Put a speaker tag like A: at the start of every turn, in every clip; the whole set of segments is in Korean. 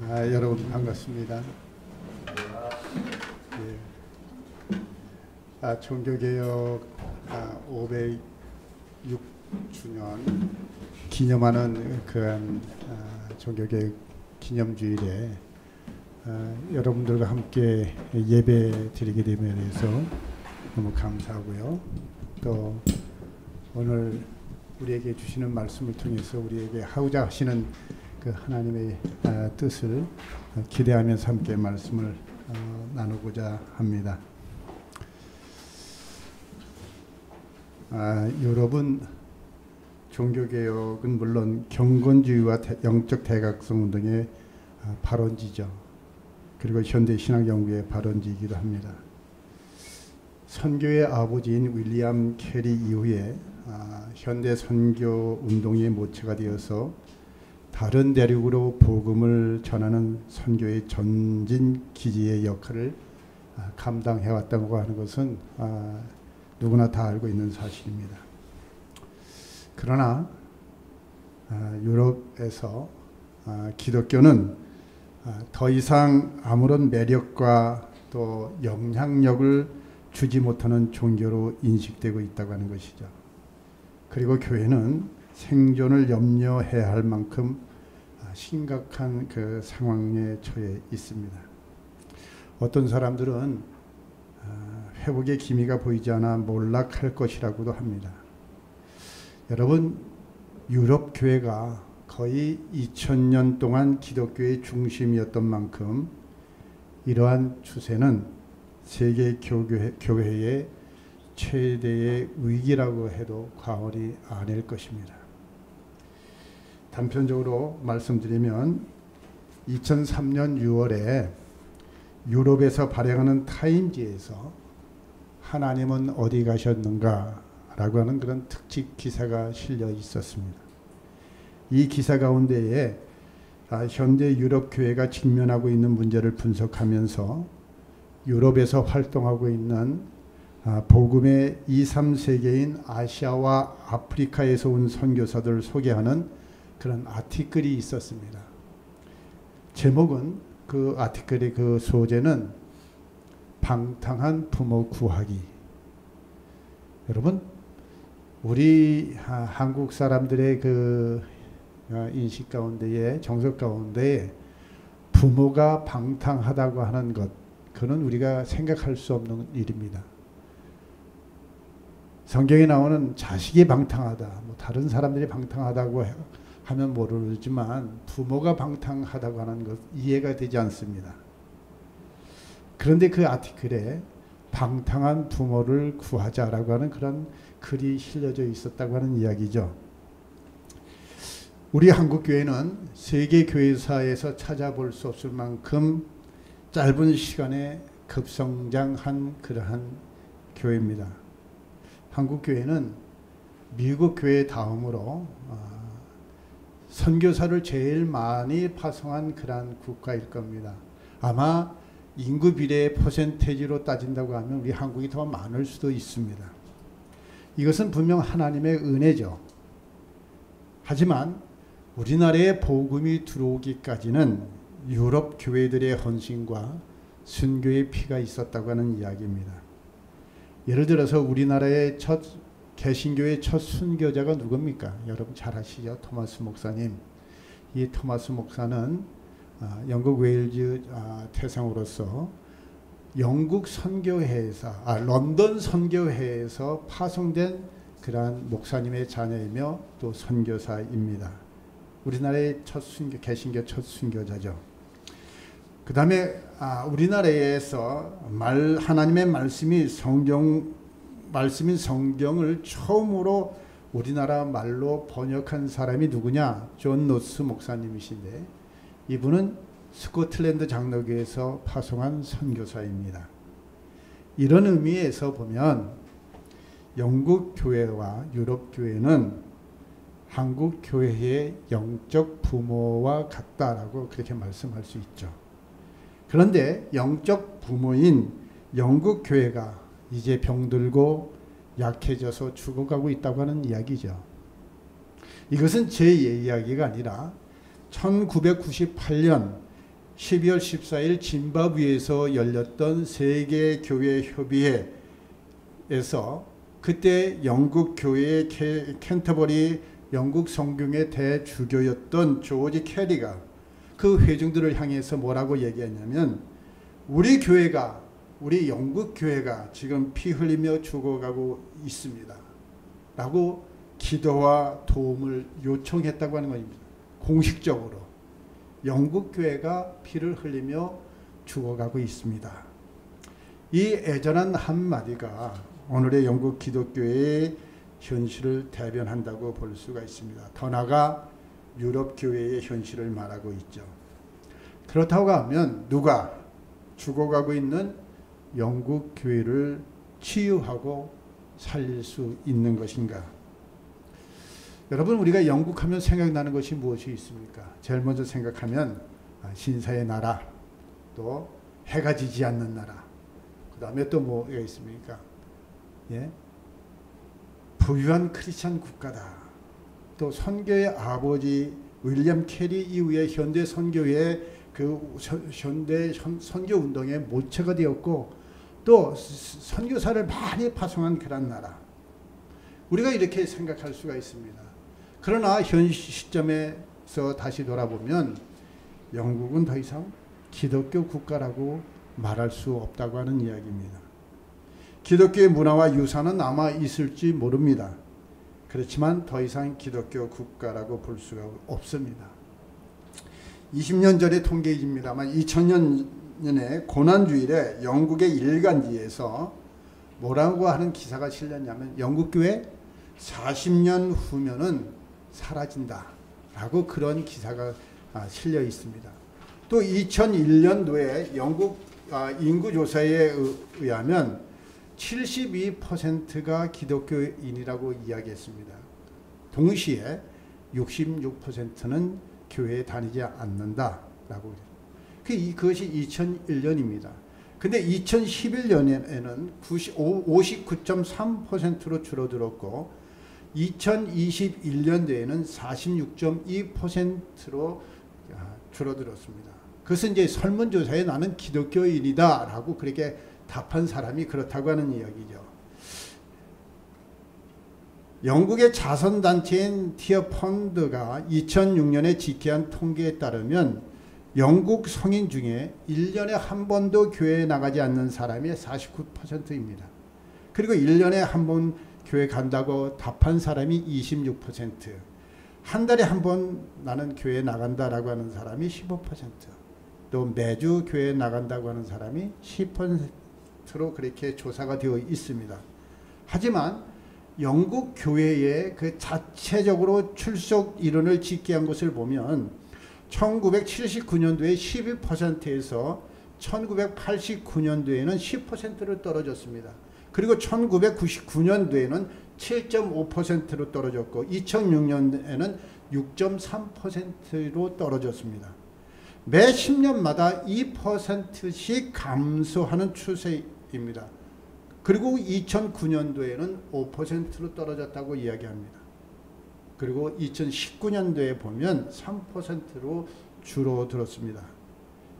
A: 여러분 반갑습니다. 종교개혁 506주년 기념하는 그한 종교개혁 기념주일에 여러분들과 함께 예배 드리게 됨에 대해서 너무 감사하고요. 또 오늘 우리에게 주시는 말씀을 통해서 우리에게 하고자 하시는 그 하나님의 뜻을 기대하면서 함께 말씀을 나누고자 합니다. 유럽은 종교개혁은 물론 경건주의와 영적 대각성 운동의 발원지죠. 그리고 현대 신학 연구의 발원지이기도 합니다. 선교의 아버지인 윌리엄 캐리 이후에 현대 선교 운동의 모체가 되어서 다른 대륙으로 복음을 전하는 선교의 전진 기지의 역할을 감당해왔다고 하는 것은 누구나 다 알고 있는 사실입니다. 그러나 유럽에서 기독교는 더 이상 아무런 매력과 또 영향력을 주지 못하는 종교로 인식되고 있다고 하는 것이죠. 그리고 교회는 생존을 염려해야 할 만큼 심각한 그 상황에 처해 있습니다. 어떤 사람들은 회복의 기미가 보이지 않아 몰락할 것이라고도 합니다. 여러분, 유럽 교회가 거의 2000년 동안 기독교의 중심이었던 만큼 이러한 추세는 세계 교회의 최대의 위기라고 해도 과언이 아닐 것입니다. 단편적으로 말씀드리면 2003년 6월에 유럽에서 발행하는 타임지에서 하나님은 어디 가셨는가 라고 하는 그런 특집 기사가 실려 있었습니다. 이 기사 가운데에 현대 유럽 교회가 직면하고 있는 문제를 분석하면서 유럽에서 활동하고 있는 복음의 2, 3세계인 아시아와 아프리카에서 온 선교사들을 소개하는 그런 아티클이 있었습니다. 제목은, 그 아티클의 그 소재는 방탕한 부모 구하기. 여러분, 우리 한국 사람들의 그 인식 가운데에, 정석 가운데에 부모가 방탕하다고 하는 것, 그건 우리가 생각할 수 없는 일입니다. 성경에 나오는 자식이 방탕하다, 뭐 다른 사람들이 방탕하다고 하면 모르지만 부모가 방탕하다고 하는 것 이해가 되지 않습니다. 그런데 그 아티클에 방탕한 부모를 구하자라고 하는 그런 글이 실려져 있었다고 하는 이야기죠. 우리 한국교회는 세계 교회사에서 찾아볼 수 없을 만큼 짧은 시간에 급성장한 그러한 교회입니다. 한국교회는 미국 교회 다음으로 선교사를 제일 많이 파송한 그러한 국가일 겁니다. 아마 인구 비례 퍼센테이지로 따진다고 하면 우리 한국이 더 많을 수도 있습니다. 이것은 분명 하나님의 은혜죠. 하지만 우리나라에 복음이 들어오기까지는 유럽 교회들의 헌신과 순교의 피가 있었다고 하는 이야기입니다. 예를 들어서 우리나라의 개신교의 첫 순교자가 누굽니까? 여러분 잘 아시죠? 토마스 목사님. 이 토마스 목사는 영국 웨일즈 태생으로서 영국 선교회에서 런던 선교회에서 파송된 그러한 목사님의 자녀이며 또 선교사입니다. 우리나라의 첫 개신교 첫 순교자죠. 그 다음에 우리나라에서 하나님의 말씀인 성경을 처음으로 우리나라 말로 번역한 사람이 누구냐? 존 노스 목사님이신데 이분은 스코틀랜드 장로교에서 파송한 선교사입니다. 이런 의미에서 보면 영국 교회와 유럽 교회는 한국 교회의 영적 부모와 같다라고 그렇게 말씀할 수 있죠. 그런데 영적 부모인 영국 교회가 이제 병들고 약해져서 죽어가고 있다고 하는 이야기죠. 이것은 제 이야기가 아니라 1998년 12월 14일 짐바브웨에서 열렸던 세계교회협의회에서 그때 영국 교회의 캔터버리 영국 성경의 대주교였던 조지 캐리가 그 회중들을 향해서 뭐라고 얘기했냐면 우리 교회가 우리 영국 교회가 지금 피 흘리며 죽어가고 있습니다. 라고 기도와 도움을 요청했다고 하는 것입니다. 공식적으로 영국 교회가 피를 흘리며 죽어가고 있습니다. 이 애절한 한마디가 오늘의 영국 기독교의 현실을 대변한다고 볼 수가 있습니다. 더 나아가 유럽 교회의 현실을 말하고 있죠. 그렇다고 하면 누가 죽어가고 있는 영국 교회를 치유하고 살릴 수 있는 것인가? 여러분, 우리가 영국 하면 생각나는 것이 무엇이 있습니까? 제일 먼저 생각하면 신사의 나라, 또 해가 지지 않는 나라, 그 다음에 또 뭐가 있습니까? 예? 부유한 크리스찬 국가다. 또 선교의 아버지 윌리엄 캐리 이후에 현대 선교의 그 현대 선교 운동의 모체가 되었고 또 선교사를 많이 파송한 그런 나라. 우리가 이렇게 생각할 수가 있습니다. 그러나 현 시점에서 다시 돌아보면 영국은 더 이상 기독교 국가라고 말할 수 없다고 하는 이야기입니다. 기독교의 문화와 유산은 아마 있을지 모릅니다. 그렇지만 더 이상 기독교 국가라고 볼 수가 없습니다. 20년 전의 통계입니다만 2000년에 고난주일에 영국의 일간지에서 뭐라고 하는 기사가 실렸냐면 영국교회 40년 후면은 사라진다 라고 그런 기사가 실려 있습니다. 또 2001년도에 영국 인구조사에 의하면 72%가 기독교인이라고 이야기했습니다. 동시에 66%는 교회에 다니지 않는다라고. 그것이 2001년입니다. 근데 2011년에는 59.3%로 줄어들었고 2021년도에는 46.2%로 줄어들었습니다. 그것은 이제 설문조사에 나는 기독교인이다라고 그렇게 답한 사람이 그렇다고 하는 이야기죠. 영국의 자선단체인 티어펀드가 2006년에 집계한 통계에 따르면 영국 성인 중에 1년에 한 번도 교회에 나가지 않는 사람이 49%입니다. 그리고 1년에 한 번 교회 간다고 답한 사람이 26%, 한 달에 한 번 나는 교회에 나간다라고 하는 사람이 15%, 또 매주 교회에 나간다고 하는 사람이 10%로 그렇게 조사가 되어 있습니다. 하지만 영국 교회의 그 자체적으로 출석 인원을 집계한 것을 보면 1979년도에 12%에서 1989년도에는 10%로 떨어졌습니다. 그리고 1999년도에는 7.5%로 떨어졌고 2006년에는 6.3%로 떨어졌습니다. 매 10년마다 2%씩 감소하는 추세입니다. 그리고 2009년도에는 5%로 떨어졌다고 이야기합니다. 그리고 2019년도에 보면 3%로 줄어들었습니다.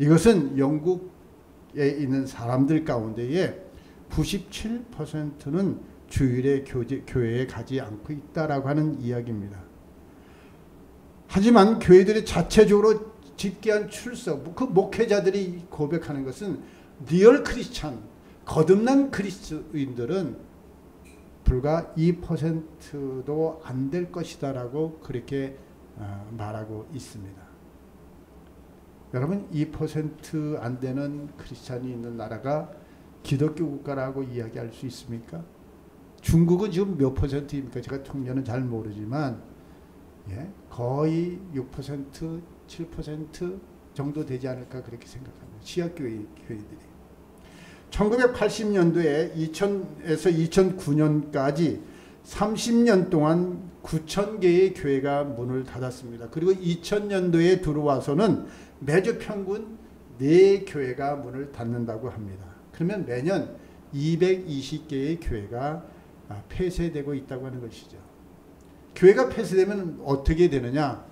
A: 이것은 영국에 있는 사람들 가운데에 97%는 주일에 교회에 가지 않고 있다라고 하는 이야기입니다. 하지만 교회들이 자체적으로 집계한 출석, 그 목회자들이 고백하는 것은 리얼 크리스찬, 거듭난 그리스도인들은 불과 2%도 안 될 것이다라고 그렇게 말하고 있습니다. 여러분, 2% 안 되는 크리스찬이 있는 나라가 기독교 국가라고 이야기할 수 있습니까? 중국은 지금 몇 %입니까? 제가 통계는 잘 모르지만 거의 6%, 7% 정도 되지 않을까 그렇게 생각합니다. 시약교회들이. 1980년도에 2000에서 2009년까지 30년 동안 9,000개의 교회가 문을 닫았습니다. 그리고 2000년도에 들어와서는 매주 평균 4교회가 문을 닫는다고 합니다. 그러면 매년 220개의 교회가 폐쇄되고 있다고 하는 것이죠. 교회가 폐쇄되면 어떻게 되느냐?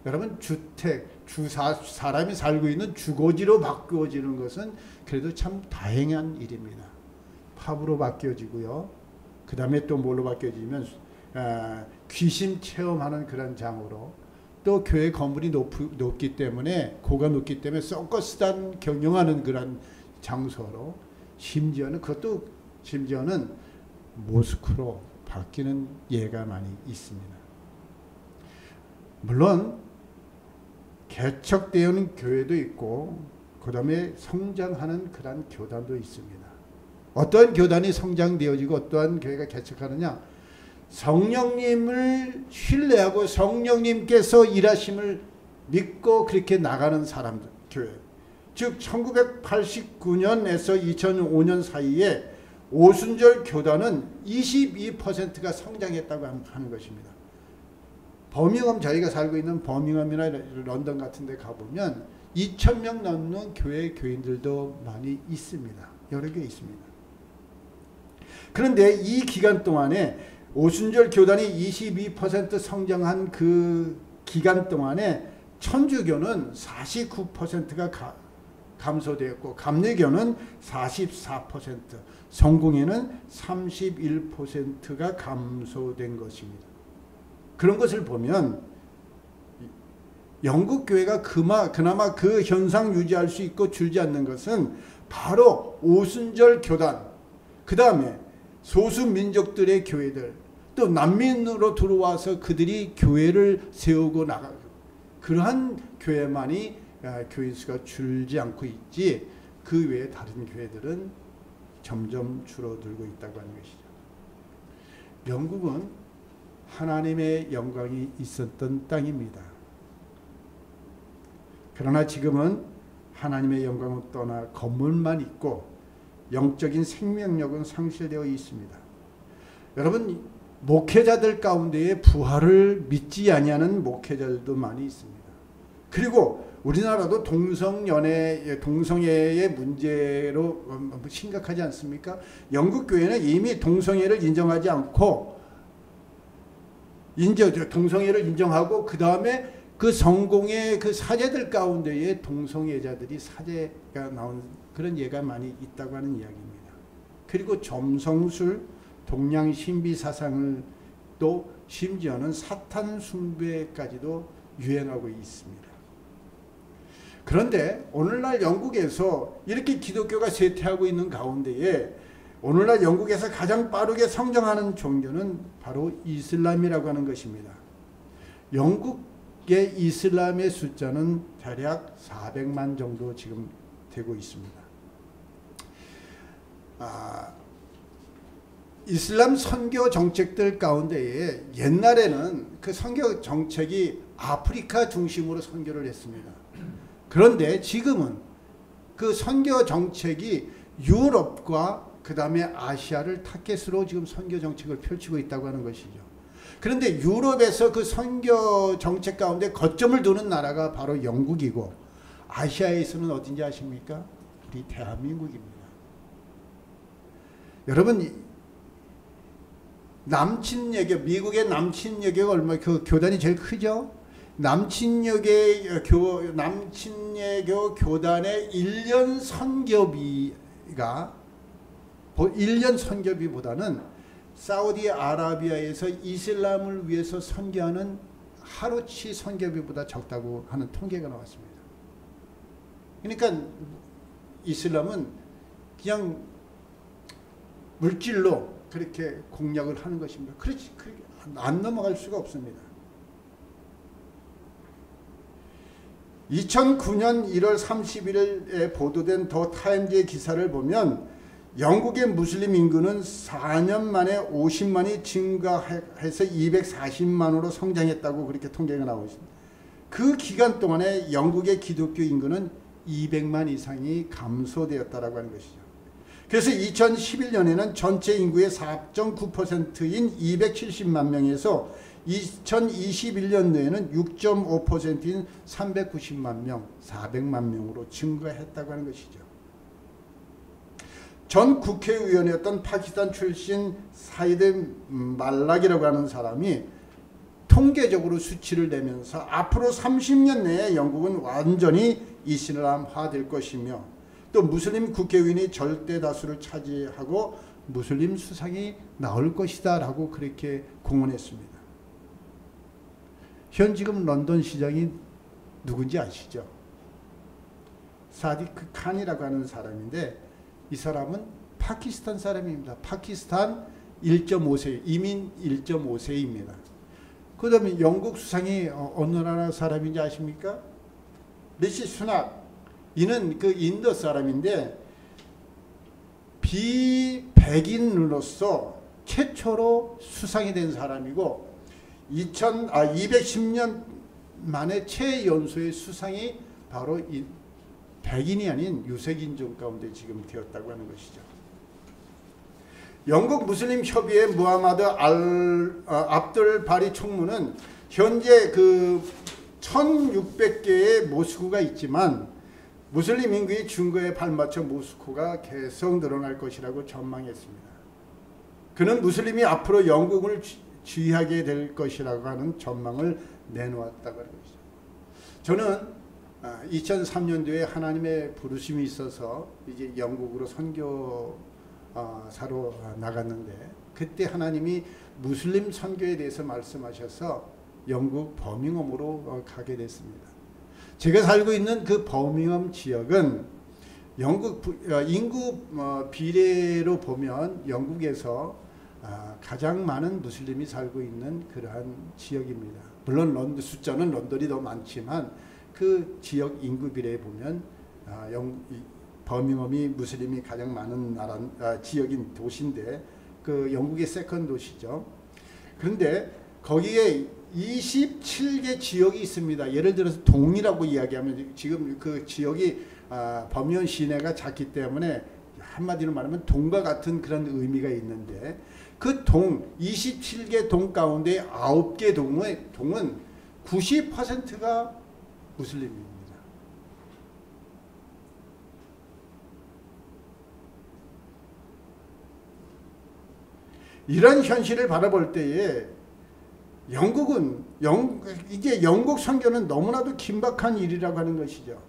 A: 여러분 주택, 사람이 살고 있는 주거지로 바뀌어지는 것은 그래도 참 다행한 일입니다. 팝으로 바뀌어지고요. 그 다음에 또 뭘로 바뀌어지면 귀신 체험하는 그런 장으로, 또 교회 건물이 높기 때문에 고가 높기 때문에 서커스단 경영하는 그런 장소로, 심지어는 모스크로 바뀌는 예가 많이 있습니다. 물론 개척되는 교회도 있고 그 다음에 성장하는 그런 교단도 있습니다. 어떠한 교단이 성장되어지고 어떠한 교회가 개척하느냐, 성령님을 신뢰하고 성령님께서 일하심을 믿고 그렇게 나가는 사람들, 교회. 즉 1989년에서 2005년 사이에 오순절 교단은 22%가 성장했다고 하는 것입니다. 버밍엄, 저희가 살고 있는 버밍엄이나 런던 같은 데 가보면 2,000명 넘는 교인들도 많이 있습니다. 여러 개 있습니다. 그런데 이 기간 동안에 오순절 교단이 22% 성장한 그 기간 동안에 천주교는 49%가 감소되었고 감리교는 44%, 성공회는 31%가 감소된 것입니다. 그런 것을 보면 영국 교회가 그나마 그 현상 유지할 수 있고 줄지 않는 것은 바로 오순절 교단, 그 다음에 소수민족들의 교회들, 또 난민으로 들어와서 그들이 교회를 세우고 나가고, 그러한 교회만이 교인 수가 줄지 않고 있지, 그 외에 다른 교회들은 점점 줄어들고 있다고 하는 것이죠. 영국은 하나님의 영광이 있었던 땅입니다. 그러나 지금은 하나님의 영광을 떠나 건물만 있고 영적인 생명력은 상실되어 있습니다. 여러분, 목회자들 가운데에 부활을 믿지 아니하는 목회자들도 많이 있습니다. 그리고 우리나라도 동성애의 문제로 심각하지 않습니까? 영국 교회는 이미 동성애를 인정하지 않고 동성애를 인정하고 그 다음에 그 성공의 그 사제들 가운데에 동성애자들이 사제가 나온 그런 예가 많이 있다고 하는 이야기입니다. 그리고 점성술, 동양 신비 사상을 또 심지어는 사탄 숭배까지도 유행하고 있습니다. 그런데 오늘날 영국에서 이렇게 기독교가 쇠퇴하고 있는 가운데에 오늘날 영국에서 가장 빠르게 성장하는 종교는 바로 이슬람이라고 하는 것입니다. 영국의 이슬람의 숫자는 대략 400만 정도 지금 되고 있습니다. 이슬람 선교 정책들 가운데에 옛날에는 그 선교 정책이 아프리카 중심으로 선교를 했습니다. 그런데 지금은 그 선교 정책이 유럽과 그 다음에 아시아를 타겟으로 지금 선교 정책을 펼치고 있다고 하는 것이죠. 그런데 유럽에서 그 선교 정책 가운데 거점을 두는 나라가 바로 영국이고, 아시아에서는 어딘지 아십니까? 우리 대한민국입니다. 여러분, 남친여교, 미국의 남친여교가 얼마, 그 교단이 제일 크죠? 남친여교 교단의 1년 선교비보다는 사우디아라비아에서 이슬람을 위해서 선교하는 하루치 선교비보다 적다고 하는 통계가 나왔습니다. 그러니까 이슬람은 그냥 물질로 그렇게 공략을 하는 것입니다. 그렇지, 안 넘어갈 수가 없습니다. 2009년 1월 31일에 보도된 더 타임즈의 기사를 보면 영국의 무슬림 인구는 4년 만에 50만이 증가해서 240만으로 성장했다고 그렇게 통계가 나오고 있습니다. 그 기간 동안에 영국의 기독교 인구는 200만 이상이 감소되었다라고 하는 것이죠. 그래서 2011년에는 전체 인구의 4.9%인 270만 명에서 2021년도에는 6.5%인 390만 명, 400만 명으로 증가했다고 하는 것이죠. 전 국회의원이었던 파키스탄 출신 사이드 말락이라고 하는 사람이 통계적으로 수치를 내면서 앞으로 30년 내에 영국은 완전히 이슬람화될 것이며 또 무슬림 국회의원이 절대 다수를 차지하고 무슬림 수상이 나올 것이다 라고 그렇게 공언했습니다. 현 지금 런던 시장이 누군지 아시죠? 사디크 칸이라고 하는 사람인데 이 사람은 파키스탄 사람입니다. 파키스탄 1.5세, 이민 1.5세입니다. 그 다음에 영국 수상이 어느 나라 사람인지 아십니까? 리시 수낙. 이는 그 인도 사람인데 비백인으로서 최초로 수상이 된 사람이고 210년 만에 최연소의 수상이 바로 이 백인이 아닌 유색인종 가운데 지금 되었다고 하는 것이죠. 영국 무슬림 협의회 무하마드 압둘 바리 총무는 현재 그 1600개의 모스크가 있지만 무슬림 인구의 증거에 발맞춰 모스크가 계속 늘어날 것이라고 전망했습니다. 그는 무슬림이 앞으로 영국을 지휘하게 될 것이라고 하는 전망을 내놓았다고 하는 것이죠. 저는 2003년도에 하나님의 부르심이 있어서 이제 영국으로 선교사로 나갔는데 그때 하나님이 무슬림 선교에 대해서 말씀하셔서 영국 버밍엄으로 가게 됐습니다. 제가 살고 있는 그 버밍엄 지역은 영국 인구 비례로 보면 영국에서 가장 많은 무슬림이 살고 있는 그러한 지역입니다. 물론 숫자는 런던이 더 많지만 그 지역 인구 비례에 보면 버밍엄이 무슬림이 가장 많은 지역인 도시인데 그 영국의 세컨 도시죠. 그런데 거기에 27개 지역이 있습니다. 예를 들어서 동이라고 이야기하면 지금 그 지역이 버밍엄 시내가 작기 때문에 한마디로 말하면 동과 같은 그런 의미가 있는데 그 동 27개 동 가운데 9개 동은 90%가 무슬림입니다. 이런 현실을 바라볼 때에 이게 영국 선교는 너무나도 긴박한 일이라고 하는 것이죠.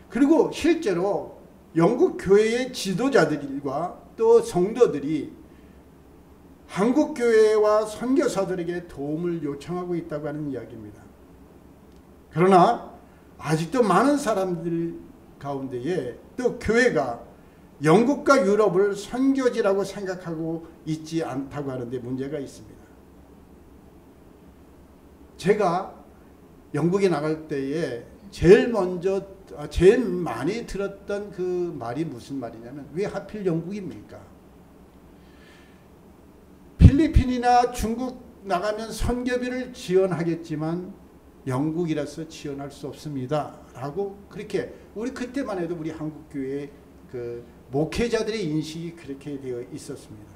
A: 그리고 실제로 영국 교회의 지도자들과 또 성도들이 한국 교회와 선교사들에게 도움을 요청하고 있다고 하는 이야기입니다. 그러나 아직도 많은 사람들 가운데에 또 교회가 영국과 유럽을 선교지라고 생각하고 있지 않다고 하는데 문제가 있습니다. 제가 영국에 나갈 때에 제일 많이 들었던 그 말이 무슨 말이냐면 왜 하필 영국입니까? 필리핀이나 중국 나가면 선교비를 지원하겠지만 영국이라서 지원할 수 없습니다. 라고 그렇게 우리 그때만 해도 우리 한국교회의 그 목회자들의 인식이 그렇게 되어 있었습니다.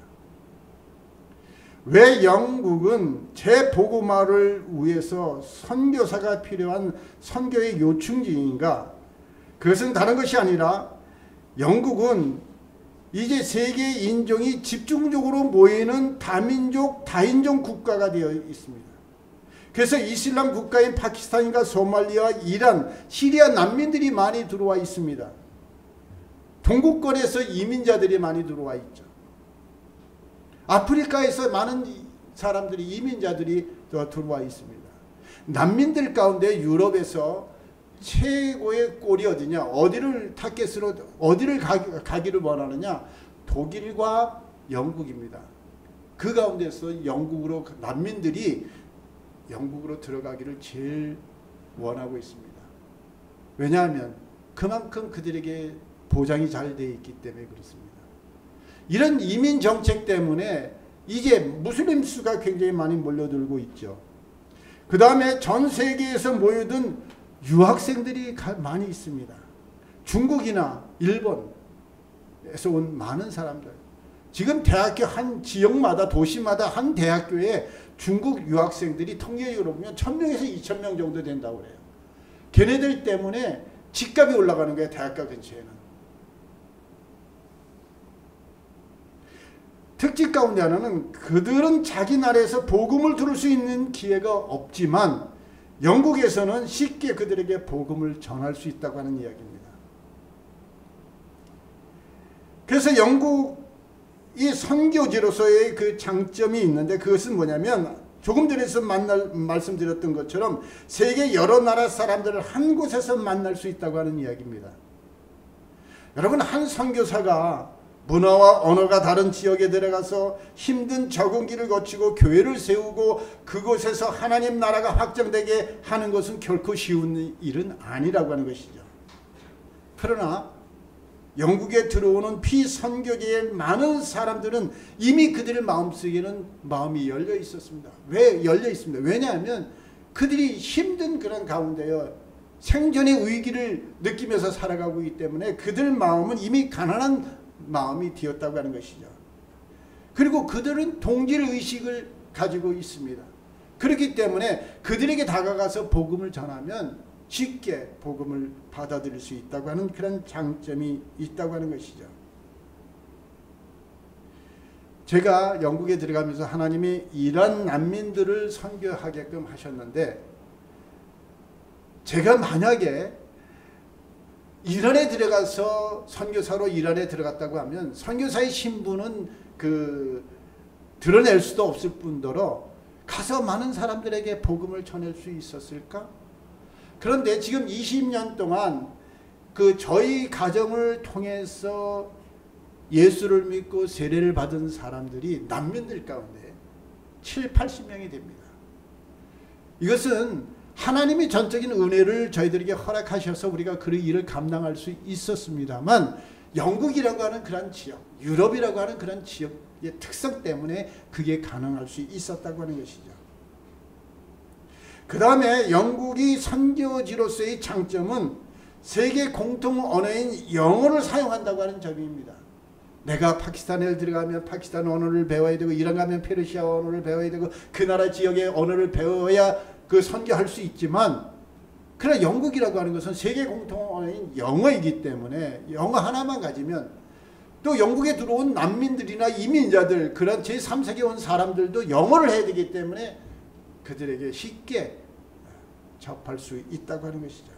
A: 왜 영국은 재복음화를 위해서 선교사가 필요한 선교의 요충지인가? 그것은 다른 것이 아니라 영국은 이제 세계 인종이 집중적으로 모이는 다민족, 다인종 국가가 되어 있습니다. 그래서 이슬람 국가인 파키스탄과 소말리아, 이란, 시리아 난민들이 많이 들어와 있습니다. 동구권에서 이민자들이 많이 들어와 있죠. 아프리카에서 많은 사람들이 이민자들이 들어와 있습니다. 난민들 가운데 유럽에서 최고의 꼴이 어디냐? 어디를 타겟으로 어디를 가기를 원하느냐? 독일과 영국입니다. 그 가운데서 영국으로 난민들이 영국으로 들어가기를 제일 원하고 있습니다. 왜냐하면 그만큼 그들에게 보장이 잘 되어 있기 때문에 그렇습니다. 이런 이민 정책 때문에 이제 무슬림 수가 굉장히 많이 몰려들고 있죠. 그 다음에 전 세계에서 모여든 유학생들이 많이 있습니다. 중국이나 일본에서 온 많은 사람들. 지금 대학교 한 지역마다 도시마다 한 대학교에 중국 유학생들이 통계적으로 보면 1000명에서 2000명 정도 된다고 그래요. 걔네들 때문에 집값이 올라가는 거예요. 대학가 근처에는. 특징 가운데 하나는 그들은 자기 나라에서 복음을 들을 수 있는 기회가 없지만 영국에서는 쉽게 그들에게 복음을 전할 수 있다고 하는 이야기입니다. 그래서 영국이 선교지로서의 그 장점이 있는데 그것은 뭐냐면 조금 전에서 말씀드렸던 것처럼 세계 여러 나라 사람들을 한 곳에서 만날 수 있다고 하는 이야기입니다. 여러분, 한 선교사가 문화와 언어가 다른 지역에 들어가서 힘든 적응기를 거치고 교회를 세우고 그곳에서 하나님 나라가 확장되게 하는 것은 결코 쉬운 일은 아니라고 하는 것이죠. 그러나 영국에 들어오는 비선교계의 많은 사람들은 이미 그들의 마음속에는 마음이 열려 있었습니다. 왜 열려 있습니다? 왜냐하면 그들이 힘든 그런 가운데요, 생존의 위기를 느끼면서 살아가고 있기 때문에 그들 마음은 이미 가난한 마음이 되었다고 하는 것이죠. 그리고 그들은 동질의식을 가지고 있습니다. 그렇기 때문에 그들에게 다가가서 복음을 전하면 쉽게 복음을 받아들일 수 있다고 하는 그런 장점이 있다고 하는 것이죠. 제가 영국에 들어가면서 하나님이 이란 난민들을 선교하게끔 하셨는데, 제가 만약에 이란에 들어가서 선교사로 이란에 들어갔다고 하면 선교사의 신분은 드러낼 수도 없을 뿐더러 가서 많은 사람들에게 복음을 전할 수 있었을까? 그런데 지금 20년 동안 저희 가정을 통해서 예수를 믿고 세례를 받은 사람들이 난민들 가운데 7, 80명이 됩니다. 이것은 하나님이 전적인 은혜를 저희들에게 허락하셔서 우리가 그 일을 감당할 수 있었습니다만, 영국이라고 하는 그런 지역, 유럽이라고 하는 그런 지역의 특성 때문에 그게 가능할 수 있었다고 하는 것이죠. 그 다음에 영국이 선교지로서의 장점은 세계 공통 언어인 영어를 사용한다고 하는 점입니다. 내가 파키스탄에 들어가면 파키스탄 언어를 배워야 되고, 이란 가면 페르시아 언어를 배워야 되고, 그 나라 지역의 언어를 배워야 선교할 수 있지만, 그러나 영국이라고 하는 것은 세계 공통 언어인 영어이기 때문에 영어 하나만 가지면, 또 영국에 들어온 난민들이나 이민자들, 그런 제3세계에 온 사람들도 영어를 해야 되기 때문에 그들에게 쉽게 접할 수 있다고 하는 것이죠.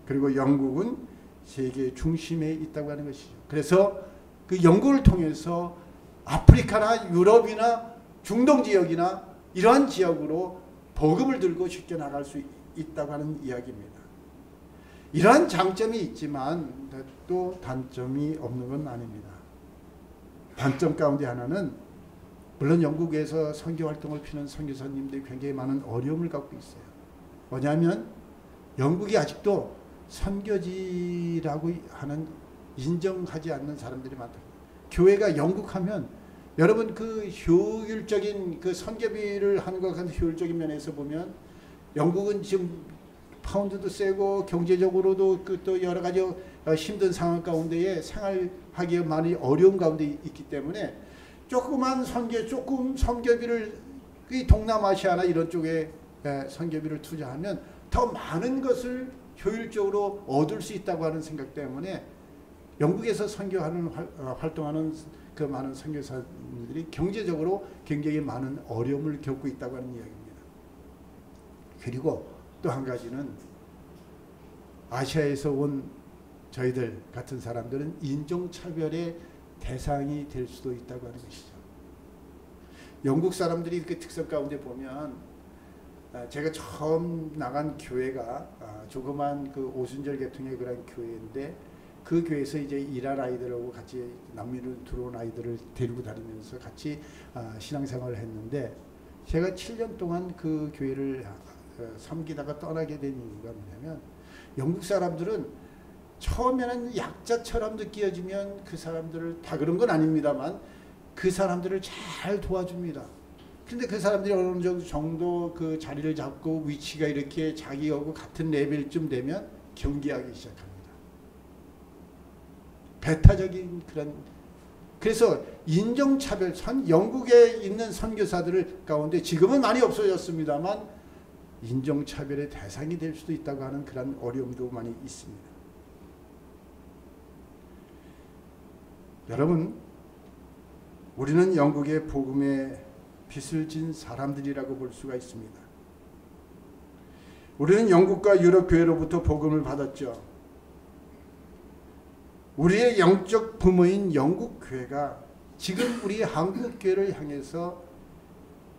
A: 그리고 영국은 세계 중심에 있다고 하는 것이죠. 그래서 그 영국을 통해서 아프리카나 유럽이나 중동 지역이나 이러한 지역으로 복음을 들고 쉽게 나갈 수 있다고 하는 이야기입니다. 이러한 장점이 있지만 또 단점이 없는 건 아닙니다. 단점 가운데 하나는, 물론 영국에서 선교활동을 피는 선교사님들이 굉장히 많은 어려움을 갖고 있어요. 뭐냐면 영국이 아직도 선교지라고 하는 인정하지 않는 사람들이 많다. 교회가 영국 하면 여러분 효율적인 선교비를 하는 것 같은 효율적인 면에서 보면 영국은 지금 파운드도 세고 경제적으로도 또 여러 가지 힘든 상황 가운데에 생활하기 많이 어려운 가운데 있기 때문에 조금 선교비를 동남아시아나 이런 쪽에 선교비를 투자하면 더 많은 것을 효율적으로 얻을 수 있다고 하는 생각 때문에 영국에서 선교하는 활동하는 그 많은 선교사님들이 경제적으로 굉장히 많은 어려움을 겪고 있다고 하는 이야기입니다. 그리고 또 한 가지는 아시아에서 온 저희들 같은 사람들은 인종차별의 대상이 될 수도 있다고 하는 것이죠. 영국 사람들이 그 특성 가운데 보면, 제가 처음 나간 교회가 조그만 오순절 계통의 그런 교회인데, 그 교회에서 이제 이란 아이들하고 같이 난민으로 들어온 아이들을 데리고 다니면서 같이 신앙생활을 했는데, 제가 7년 동안 그 교회를 섬기다가 떠나게 된 이유가 뭐냐면, 영국 사람들은 처음에는 약자처럼 느껴지면 그 사람들을, 다 그런 건 아닙니다만 그 사람들을 잘 도와줍니다. 근데 그 사람들이 어느 정도 그 자리를 잡고 위치가 이렇게 자기하고 같은 레벨쯤 되면 경계하기 시작합니다. 배타적인 그런, 그래서 인종차별, 영국에 있는 선교사들 가운데 지금은 많이 없어졌습니다만 인종차별의 대상이 될 수도 있다고 하는 그런 어려움도 많이 있습니다. 여러분, 우리는 영국의 복음에 빚을 진 사람들이라고 볼 수가 있습니다. 우리는 영국과 유럽 교회로부터 복음을 받았죠. 우리의 영적 부모인 영국 교회가 지금 우리 한국 교회를 향해서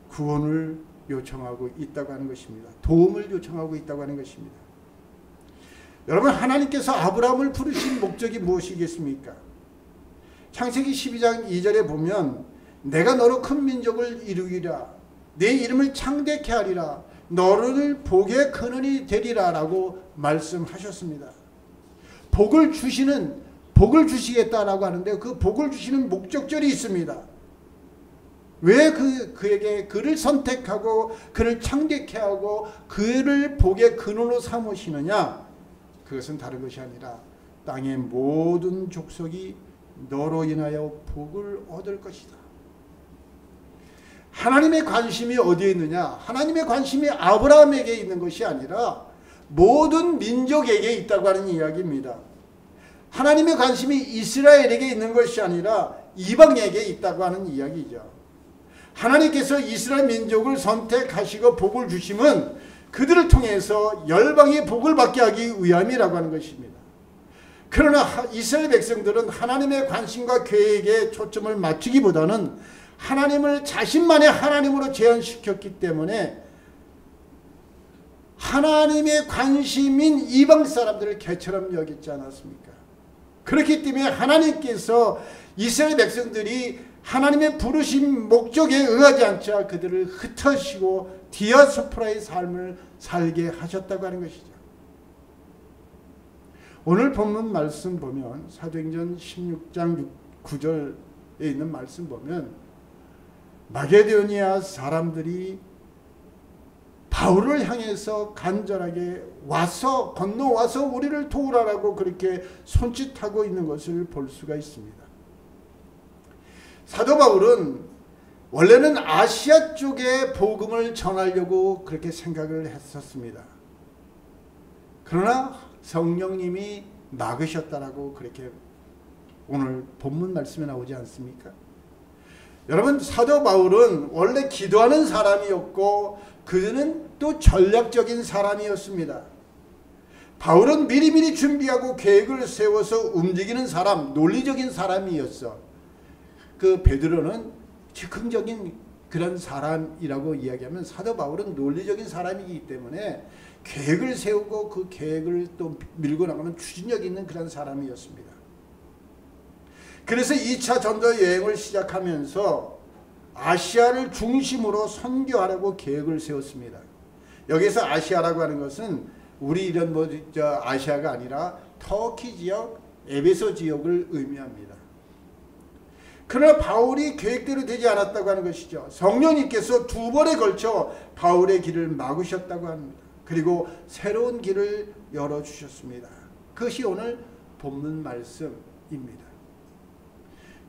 A: 구원을 요청하고 있다고 하는 것입니다. 도움을 요청하고 있다고 하는 것입니다. 여러분, 하나님께서 아브라함을 부르신 목적이 무엇이겠습니까? 창세기 12장 2절에 보면 내가 너로 큰 민족을 이루리라, 내 이름을 창대케 하리라, 너를 복의 근원이 되리라 라고 말씀하셨습니다. 복을 주시겠다라고 하는데 그 복을 주시는 목적절이 있습니다. 왜 그에게 그를 선택하고 그를 창대케 하고 그를 복의 근원으로 삼으시느냐? 그것은 다른 것이 아니라 땅의 모든 족속이 너로 인하여 복을 얻을 것이다. 하나님의 관심이 어디에 있느냐? 하나님의 관심이 아브라함에게 있는 것이 아니라 모든 민족에게 있다고 하는 이야기입니다. 하나님의 관심이 이스라엘에게 있는 것이 아니라 이방에게 있다고 하는 이야기죠. 하나님께서 이스라엘 민족을 선택하시고 복을 주심은 그들을 통해서 열방이 복을 받게 하기 위함이라고 하는 것입니다. 그러나 이스라엘 백성들은 하나님의 관심과 계획에 초점을 맞추기보다는 하나님을 자신만의 하나님으로 제한시켰기 때문에 하나님의 관심인 이방 사람들을 개처럼 여겼지 않았습니까? 그렇기 때문에 하나님께서 이스라엘 백성들이 하나님의 부르신 목적에 의하지 않자 그들을 흩으시고 디아스포라의 삶을 살게 하셨다고 하는 것이죠. 오늘 본문 말씀 보면 사도행전 16장 9절에 있는 말씀 보면 마게도니아 사람들이 바울을 향해서 간절하게 건너와서 우리를 도우라라고 그렇게 손짓하고 있는 것을 볼 수가 있습니다. 사도 바울은 원래는 아시아 쪽에 복음을 전하려고 그렇게 생각을 했었습니다. 그러나 성령님이 막으셨다라고 그렇게 오늘 본문 말씀에 나오지 않습니까? 여러분, 사도 바울은 원래 기도하는 사람이었고 그는 또 전략적인 사람이었습니다. 바울은 미리미리 준비하고 계획을 세워서 움직이는 사람, 논리적인 사람이었어. 그 베드로는 즉흥적인 그런 사람이라고 이야기하면 사도 바울은 논리적인 사람이기 때문에 계획을 세우고 그 계획을 또 밀고 나가는 추진력 있는 그런 사람이었습니다. 그래서 2차 전도 여행을 시작하면서 아시아를 중심으로 선교하려고 계획을 세웠습니다. 여기서 아시아라고 하는 것은 우리 이런 아시아가 아니라 터키 지역, 에베소 지역을 의미합니다. 그러나 바울이 계획대로 되지 않았다고 하는 것이죠. 성령님께서 2번에 걸쳐 바울의 길을 막으셨다고 합니다. 그리고 새로운 길을 열어주셨습니다. 그것이 오늘 본문 말씀입니다.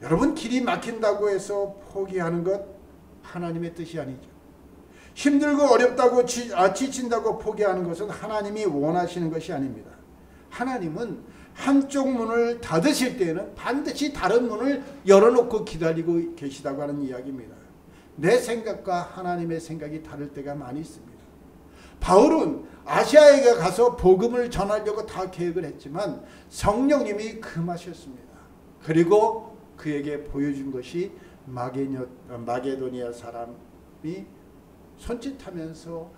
A: 여러분, 길이 막힌다고 해서 포기하는 것 하나님의 뜻이 아니죠. 힘들고 어렵다고 지친다고 포기하는 것은 하나님이 원하시는 것이 아닙니다. 하나님은 한쪽 문을 닫으실 때에는 반드시 다른 문을 열어놓고 기다리고 계시다고 하는 이야기입니다. 내 생각과 하나님의 생각이 다를 때가 많이 있습니다. 바울은 아시아에 가서 복음을 전하려고 다 계획을 했지만 성령님이 금하셨습니다. 그리고 그에게 보여준 것이 마게도니아 사람이 손짓하면서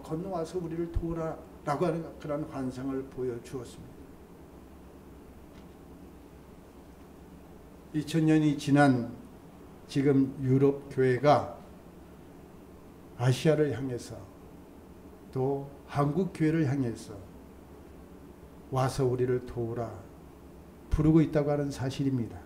A: 건너와서 우리를 도우라라고 하는 그런 환상을 보여주었습니다. 2000년이 지난 지금 유럽 교회가 아시아를 향해서 또 한국 교회를 향해서 와서 우리를 도우라 부르고 있다고 하는 사실입니다.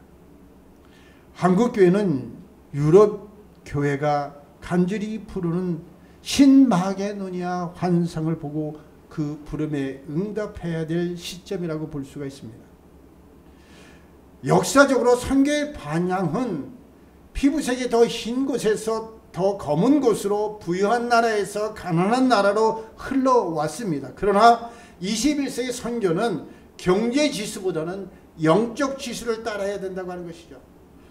A: 한국 교회는 유럽 교회가 간절히 부르는 신마게도니아 환상을 보고 그 부름에 응답해야 될 시점이라고 볼 수가 있습니다. 역사적으로 선교의 방향은 피부색이 더 흰 곳에서 더 검은 곳으로 부유한 나라에서 가난한 나라로 흘러왔습니다. 그러나 21세기 선교는 경제 지수보다는 영적 지수를 따라야 된다고 하는 것이죠.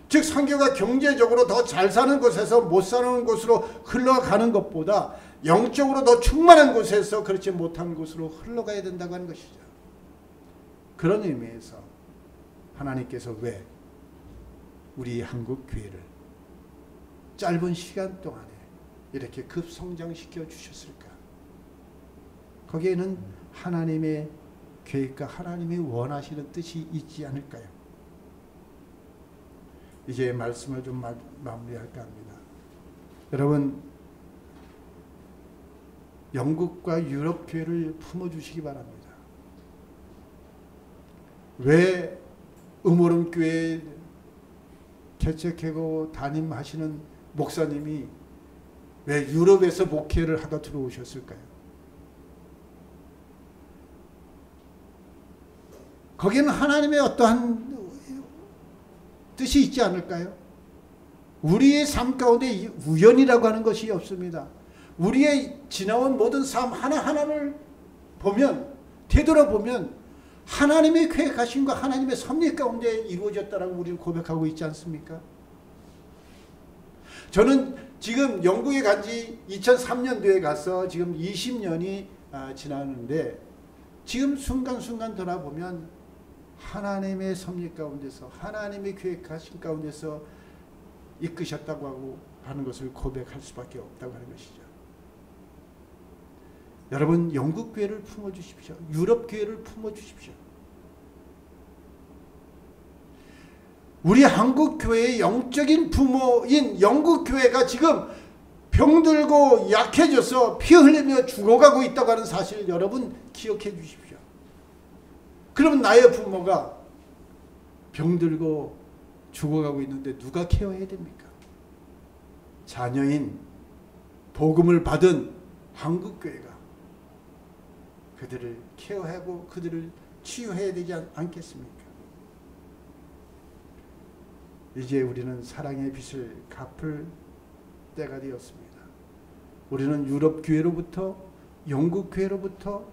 A: 즉 선교가 경제적으로 더 잘 사는 곳에서 못 사는 곳으로 흘러가는 것보다 영적으로 더 충만한 곳에서 그렇지 못한 곳으로 흘러가야 된다고 하는 것이죠. 그런 의미에서 하나님께서 왜 우리 한국 교회를 짧은 시간 동안에 이렇게 급성장시켜 주셨을까? 거기에는 하나님의 계획과 하나님이 원하시는 뜻이 있지 않을까요? 이제 말씀을 좀 마무리할까 합니다. 여러분, 영국과 유럽 교회를 품어주시기 바랍니다. 왜 음오름 교회 개척하고 담임하시는 목사님이 왜 유럽에서 목회를 하다 들어오셨을까요? 거기는 하나님의 어떠한 뜻이 있지 않을까요? 우리의 삶 가운데 우연이라고 하는 것이 없습니다. 우리의 지나온 모든 삶 하나하나를 보면, 되돌아보면 하나님의 계획하심과 하나님의 섭리 가운데 이루어졌다라고 우리는 고백하고 있지 않습니까? 저는 지금 영국에 간 지 2003년도에 가서 지금 20년이 지났는데 지금 순간순간 돌아보면 하나님의 섭리 가운데서 하나님의 계획하신 가운데서 이끄셨다고 하는 것을 고백할 수밖에 없다고 하는 것이죠. 여러분, 영국 교회를 품어주십시오. 유럽 교회를 품어주십시오. 우리 한국 교회의 영적인 부모인 영국 교회가 지금 병들고 약해져서 피 흘리며 죽어가고 있다고 하는 사실을 여러분 기억해 주십시오. 그러면 나의 부모가 병들고 죽어가고 있는데 누가 케어해야 됩니까? 자녀인 복음을 받은 한국교회가 그들을 케어하고 그들을 치유해야 되지 않겠습니까? 이제 우리는 사랑의 빚을 갚을 때가 되었습니다. 우리는 유럽 교회로부터 영국 교회로부터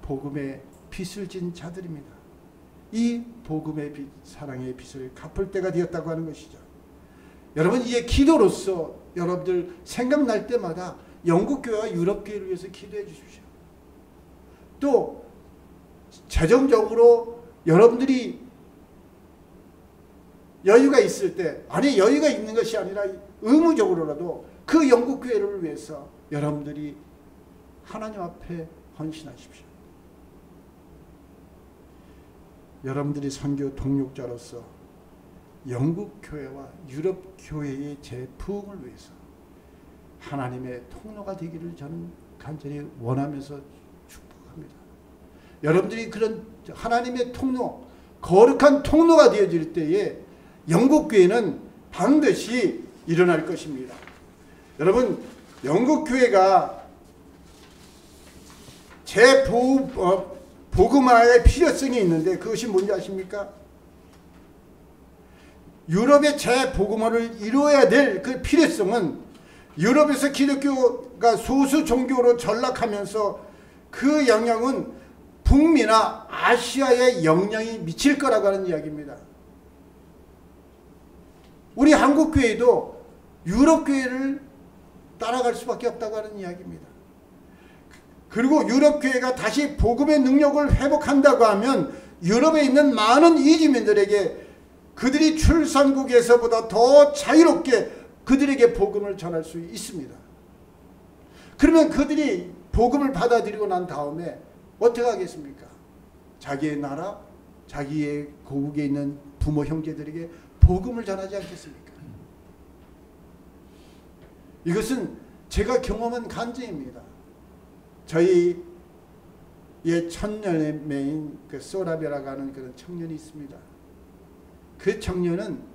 A: 복음의 빚을 진 자들입니다. 이 복음의 빚, 사랑의 빚을 갚을 때가 되었다고 하는 것이죠. 여러분, 이제 기도로서 여러분들 생각날 때마다 영국 교회와 유럽 교회를 위해서 기도해 주십시오. 또 재정적으로 여러분들이 여유가 있을 때, 아니 여유가 있는 것이 아니라 의무적으로라도 그 영국 교회를 위해서 여러분들이 하나님 앞에 헌신하십시오. 여러분들이 선교 동력자로서 영국 교회와 유럽 교회의 재부흥을 위해서 하나님의 통로가 되기를 저는 간절히 원하면서 축복합니다. 여러분들이 그런 하나님의 통로, 거룩한 통로가 되어질 때에 영국 교회는 반드시 일어날 것입니다. 여러분, 영국 교회가 복음화의 필요성이 있는데 그것이 뭔지 아십니까? 유럽의 재복음화를 이루어야 될 그 필요성은 유럽에서 기독교가 소수 종교로 전락하면서 그 영향은 북미나 아시아에 영향이 미칠 거라고 하는 이야기입니다. 우리 한국교회도 유럽교회를 따라갈 수밖에 없다고 하는 이야기입니다. 그리고 유럽교회가 다시 복음의 능력을 회복한다고 하면 유럽에 있는 많은 이주민들에게 그들이 출산국에서보다 더 자유롭게 그들에게 복음을 전할 수 있습니다. 그러면 그들이 복음을 받아들이고 난 다음에 어떻게 하겠습니까? 자기의 나라, 자기의 고국에 있는 부모 형제들에게 복음을 전하지 않겠습니까? 이것은 제가 경험한 간증입니다. 저희의 천년의 매인 그 소라베라고 하는 그런 청년이 있습니다. 그 청년은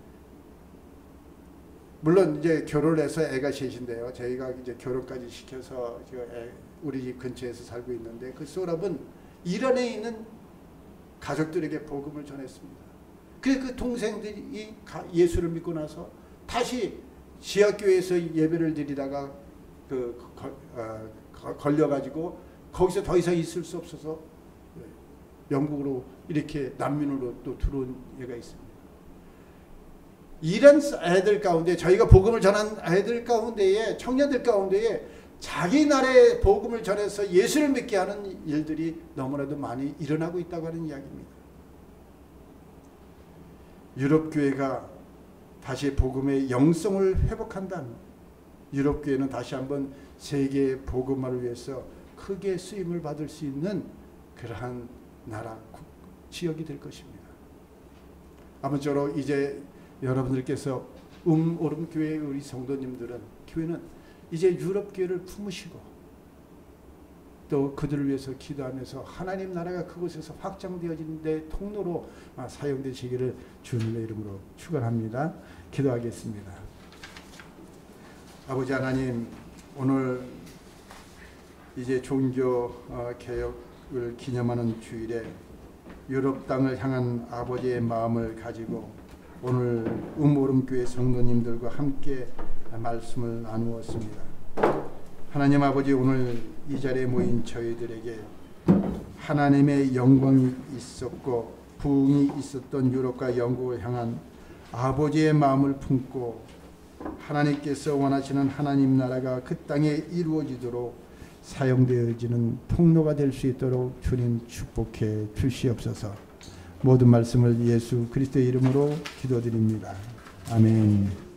A: 물론 이제 결혼을 해서 애가 셋인데요. 저희가 이제 결혼까지 시켜서 우리 집 근처에서 살고 있는데 그 소랍은 이란에 있는 가족들에게 복음을 전했습니다. 그래서 그 동생들이 예수를 믿고 나서 다시 지하교회에서 예배를 드리다가 걸려가지고 거기서 더 이상 있을 수 없어서 영국으로 이렇게 난민으로 또 들어온 애가 있습니다. 이런 애들 가운데, 저희가 복음을 전한 애들 가운데에, 청년들 가운데에 자기 나라의 복음을 전해서 예수를 믿게 하는 일들이 너무나도 많이 일어나고 있다고 하는 이야기입니다. 유럽 교회가 다시 복음의 영성을 회복한다면 유럽 교회는 다시 한번 세계 복음화를 위해서 크게 쓰임을 받을 수 있는 그러한 나라 지역이 될 것입니다. 아무쪼록 이제 여러분들께서 오름 교회의 우리 성도님들은, 교회는 이제 유럽 교회를 품으시고 또 그들을 위해서 기도하면서 하나님 나라가 그곳에서 확장되어지는 데 통로로 사용되시기를 주님의 이름으로 축원합니다. 기도하겠습니다. 아버지 하나님, 오늘 이제 종교 개혁을 기념하는 주일에 유럽 땅을 향한 아버지의 마음을 가지고 오늘 오름교회 성도님들과 함께 말씀을 나누었습니다. 하나님 아버지, 오늘 이 자리에 모인 저희들에게 하나님의 영광이 있었고 부흥이 있었던 유럽과 영국을 향한 아버지의 마음을 품고 하나님께서 원하시는 하나님 나라가 그 땅에 이루어지도록 사용되어지는 통로가 될 수 있도록 주님 축복해 주시옵소서. 모든 말씀을 예수 그리스도의 이름으로 기도드립니다. 아멘.